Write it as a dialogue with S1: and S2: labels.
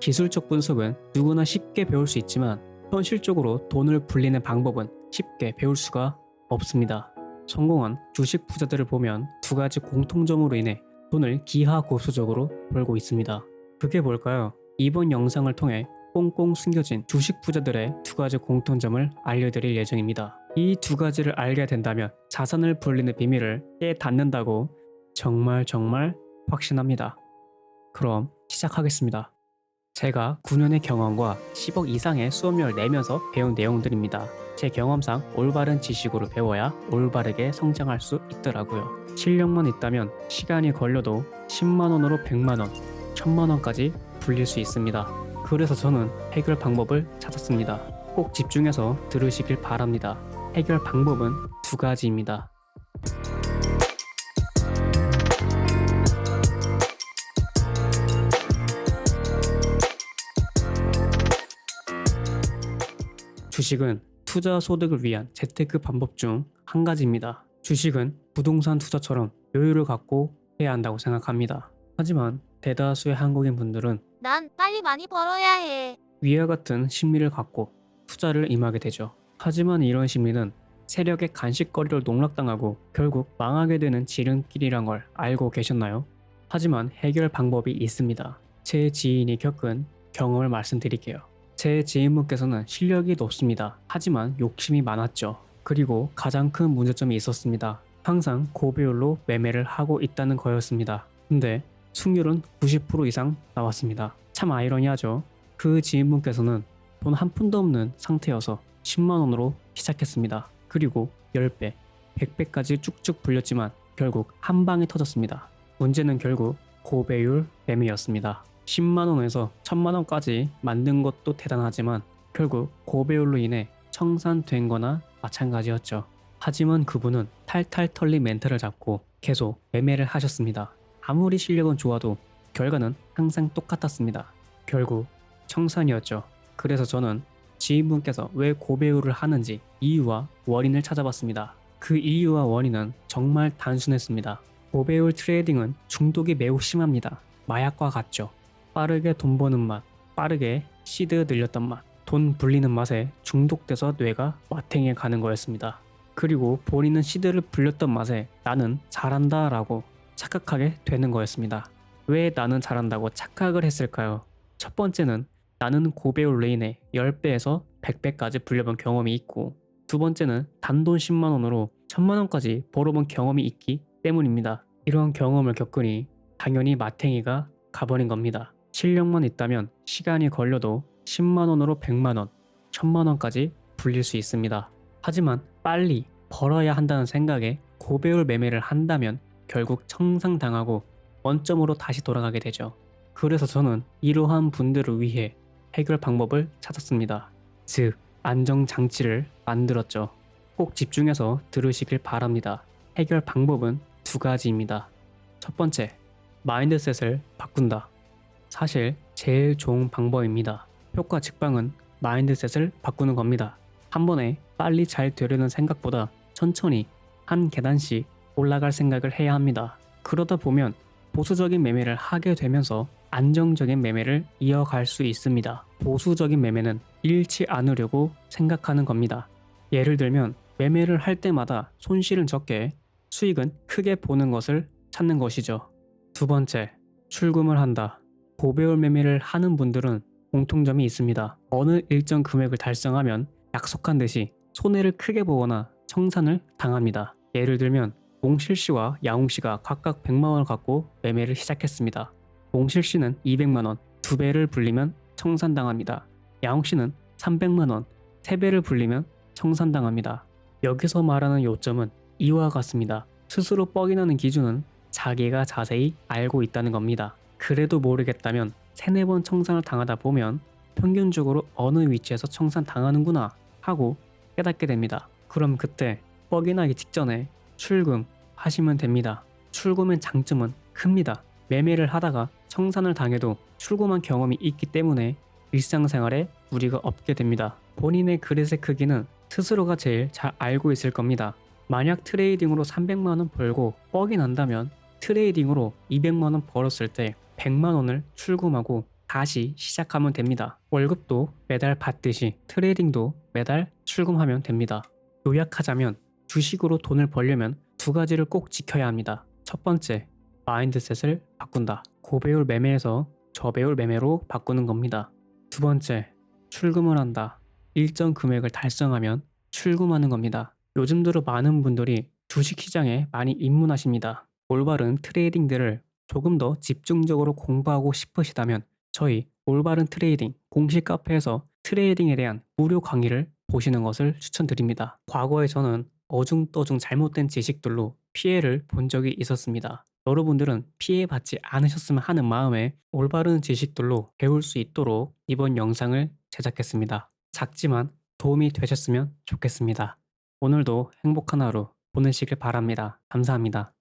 S1: 기술적 분석은 누구나 쉽게 배울 수 있지만 현실적으로 돈을 불리는 방법은 쉽게 배울 수가 없습니다. 성공한 주식 부자들을 보면 두 가지 공통점으로 인해 돈을 기하급수적으로 벌고 있습니다. 그게 뭘까요? 이번 영상을 통해 꽁꽁 숨겨진 주식 부자들의 두 가지 공통점을 알려드릴 예정입니다. 이 두 가지를 알게 된다면 자산을 불리는 비밀을 깨닫는다고 정말 확신합니다. 그럼 시작하겠습니다. 제가 9년의 경험과 10억 이상의 수업료를 내면서 배운 내용들입니다. 제 경험상 올바른 지식으로 배워야 올바르게 성장할 수 있더라고요. 실력만 있다면 시간이 걸려도 10만원으로 100만원, 1000만원까지 불릴 수 있습니다. 그래서 저는 해결 방법을 찾았습니다. 꼭 집중해서 들으시길 바랍니다. 해결 방법은 두 가지입니다. 주식은 투자 소득을 위한 재테크 방법 중 한 가지입니다. 주식은 부동산 투자처럼 여유를 갖고 해야 한다고 생각합니다. 하지만 대다수의 한국인 분들은
S2: 난 빨리 많이 벌어야 해.
S1: 위와 같은 심리를 갖고 투자를 임하게 되죠. 하지만 이런 심리는 세력의 간식거리로 농락당하고 결국 망하게 되는 지름길이란 걸 알고 계셨나요? 하지만 해결 방법이 있습니다. 제 지인이 겪은 경험을 말씀드릴게요. 제 지인분께서는 실력이 높습니다. 하지만 욕심이 많았죠. 그리고 가장 큰 문제점이 있었습니다. 항상 고배율로 매매를 하고 있다는 거였습니다. 근데 승률은 90% 이상 나왔습니다. 참 아이러니하죠. 그 지인분께서는 돈 한 푼도 없는 상태여서 10만원으로 시작했습니다. 그리고 10배, 100배까지 쭉쭉 불렸지만 결국 한 방에 터졌습니다. 문제는 결국 고배율 매매였습니다. 10만원에서 1000만원까지 만든 것도 대단하지만 결국 고배율로 인해 청산된 거나 마찬가지였죠. 하지만 그분은 탈탈 털린 멘탈을 잡고 계속 매매를 하셨습니다. 아무리 실력은 좋아도 결과는 항상 똑같았습니다. 결국 청산이었죠. 그래서 저는 지인분께서 왜 고배율을 하는지 이유와 원인을 찾아봤습니다. 그 이유와 원인은 정말 단순했습니다. 고배율 트레이딩은 중독이 매우 심합니다. 마약과 같죠. 빠르게 돈 버는 맛, 빠르게 시드 늘렸던 맛, 돈 불리는 맛에 중독돼서 뇌가 마탱이에 가는 거였습니다. 그리고 본인은 시드를 불렸던 맛에 나는 잘한다 라고 착각하게 되는 거였습니다. 왜 나는 잘한다고 착각을 했을까요? 첫 번째는 나는 고배율로 인해 10배에서 100배까지 불려본 경험이 있고, 두 번째는 단돈 10만원으로 1000만원까지 벌어본 경험이 있기 때문입니다. 이런 경험을 겪으니 당연히 마탱이가 가버린 겁니다. 실력만 있다면 시간이 걸려도 10만원으로 100만원, 1000만원까지 불릴 수 있습니다. 하지만 빨리 벌어야 한다는 생각에 고배율 매매를 한다면 결국 청산당하고 원점으로 다시 돌아가게 되죠. 그래서 저는 이러한 분들을 위해 해결 방법을 찾았습니다. 즉, 안정장치를 만들었죠. 꼭 집중해서 들으시길 바랍니다. 해결 방법은 두 가지입니다. 첫 번째, 마인드셋을 바꾼다. 사실 제일 좋은 방법입니다. 효과 직방은 마인드셋을 바꾸는 겁니다. 한 번에 빨리 잘 되려는 생각보다 천천히 한 계단씩 올라갈 생각을 해야 합니다. 그러다 보면 보수적인 매매를 하게 되면서 안정적인 매매를 이어갈 수 있습니다. 보수적인 매매는 잃지 않으려고 생각하는 겁니다. 예를 들면 매매를 할 때마다 손실은 적게, 수익은 크게 보는 것을 찾는 것이죠. 두 번째, 출금을 한다. 고배율 매매를 하는 분들은 공통점이 있습니다. 어느 일정 금액을 달성하면 약속한 듯이 손해를 크게 보거나 청산을 당합니다. 예를 들면 몽실씨와 야옹씨가 각각 100만원을 갖고 매매를 시작했습니다. 몽실씨는 200만원, 2배를 불리면 청산당합니다. 야옹씨는 300만원, 3배를 불리면 청산당합니다. 여기서 말하는 요점은 이와 같습니다. 스스로 뻑이 나는 기준은 자기가 자세히 알고 있다는 겁니다. 그래도 모르겠다면 3-4번 청산을 당하다 보면 평균적으로 어느 위치에서 청산당하는구나 하고 깨닫게 됩니다. 그럼 그때 뻑이 나기 직전에 출금하시면 됩니다. 출금의 장점은 큽니다. 매매를 하다가 청산을 당해도 출금한 경험이 있기 때문에 일상생활에 무리가 없게 됩니다. 본인의 그릇의 크기는 스스로가 제일 잘 알고 있을 겁니다. 만약 트레이딩으로 300만원 벌고 뻑이 난다면 트레이딩으로 200만원 벌었을 때 100만원을 출금하고 다시 시작하면 됩니다. 월급도 매달 받듯이 트레이딩도 매달 출금하면 됩니다. 요약하자면 주식으로 돈을 벌려면 두 가지를 꼭 지켜야 합니다. 첫 번째, 마인드셋을 바꾼다. 고배율 매매에서 저배율 매매로 바꾸는 겁니다. 두 번째, 출금을 한다. 일정 금액을 달성하면 출금하는 겁니다. 요즘 들어 많은 분들이 주식시장에 많이 입문하십니다. 올바른 트레이딩들을 조금 더 집중적으로 공부하고 싶으시다면 저희 올바른 트레이딩 공식 카페에서 트레이딩에 대한 무료 강의를 보시는 것을 추천드립니다. 과거에 저는 어중떠중 잘못된 지식들로 피해를 본 적이 있었습니다. 여러분들은 피해받지 않으셨으면 하는 마음에 올바른 지식들로 배울 수 있도록 이번 영상을 제작했습니다. 작지만 도움이 되셨으면 좋겠습니다. 오늘도 행복한 하루 보내시길 바랍니다. 감사합니다.